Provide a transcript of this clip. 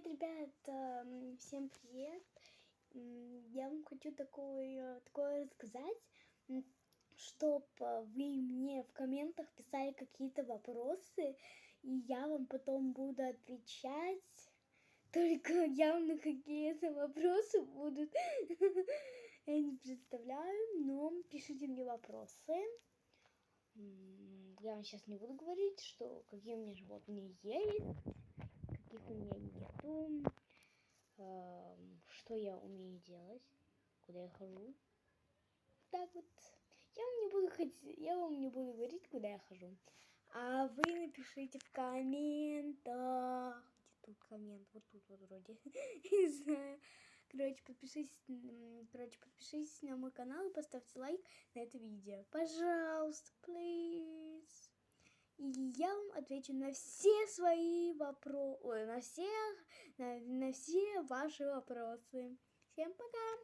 Привет, ребят! Всем привет! Я вам хочу такое рассказать, чтобы вы мне в комментах писали какие-то вопросы, и я вам потом буду отвечать. Только явно какие это вопросы будут. Я не представляю, но пишите мне вопросы. Я вам сейчас не буду говорить, что какие у меня животные есть, каких у меня нету, что я умею делать, куда я хожу. Так вот, я вам не буду говорить, куда я хожу. А вы напишите в комментах. Где тут коммент? Вот тут вот вроде. Не знаю. Короче, подпишитесь на мой канал и поставьте лайк на это видео. Пожалуйста, please. И я вам отвечу на все свои вопросы, на все ваши вопросы. Всем пока!